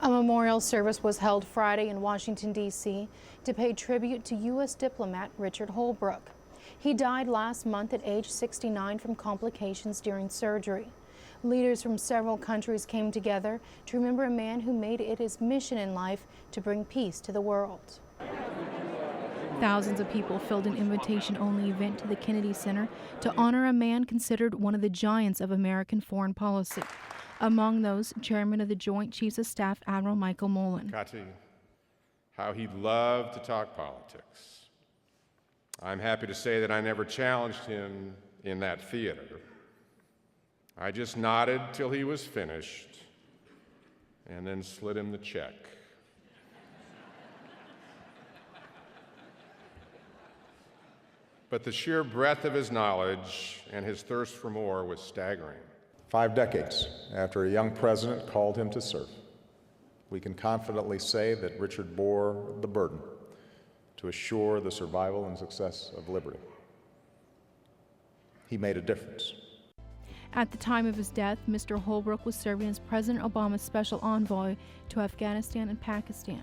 A memorial service was held Friday in Washington, D.C. to pay tribute to U.S. diplomat Richard Holbrooke. He died last month at age 69 from complications during surgery. Leaders from several countries came together to remember a man who made it his mission in life to bring peace to the world. Thousands of people filled an invitation-only event to the Kennedy Center to honor a man considered one of the giants of American foreign policy. Among those, Chairman of the Joint Chiefs of Staff, Admiral Michael Mullen. How he loved to talk politics. I'm happy to say that I never challenged him in that theater. I just nodded till he was finished and then slid him the check. But the sheer breadth of his knowledge and his thirst for more was staggering. 5 decades after a young president called him to serve, we can confidently say that Richard bore the burden to assure the survival and success of liberty. He made a difference. At the time of his death, Mr. Holbrooke was serving as President Obama's special envoy to Afghanistan and Pakistan.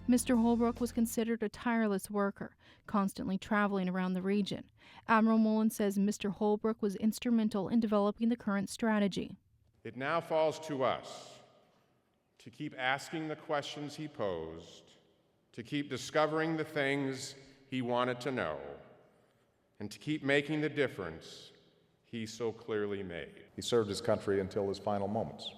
Mr. Holbrooke was considered a tireless worker, constantly traveling around the region. Admiral Mullen says Mr. Holbrooke was instrumental in developing the current strategy. It now falls to us to keep asking the questions he posed, to keep discovering the things he wanted to know, and to keep making the difference he so clearly made. He served his country until his final moments.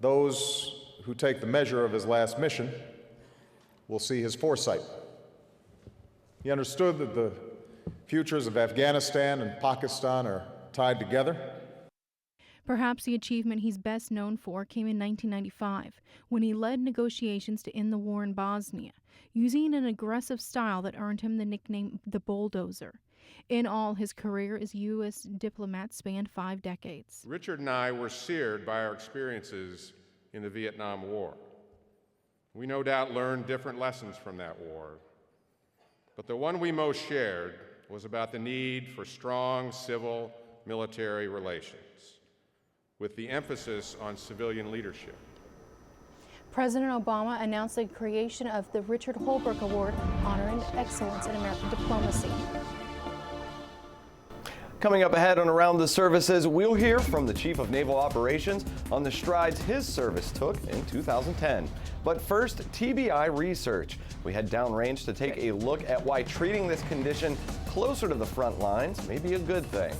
Those who take the measure of his last mission will see his foresight. He understood that the futures of Afghanistan and Pakistan are tied together. Perhaps the achievement he's best known for came in 1995, when he led negotiations to end the war in Bosnia, using an aggressive style that earned him the nickname the Bulldozer. In all, his career as U.S. diplomat spanned 5 decades. Richard and I were seared by our experiences in the Vietnam War. We no doubt learned different lessons from that war, but the one we most shared was about the need for strong civil-military relations, with the emphasis on civilian leadership. President Obama announced the creation of the Richard Holbrooke Award, honoring excellence in American diplomacy. Coming up ahead on Around the Services, we'll hear from the Chief of Naval Operations on the strides his service took in 2010. But first, TBI research. We head downrange to take a look at why treating this condition closer to the front lines may be a good thing.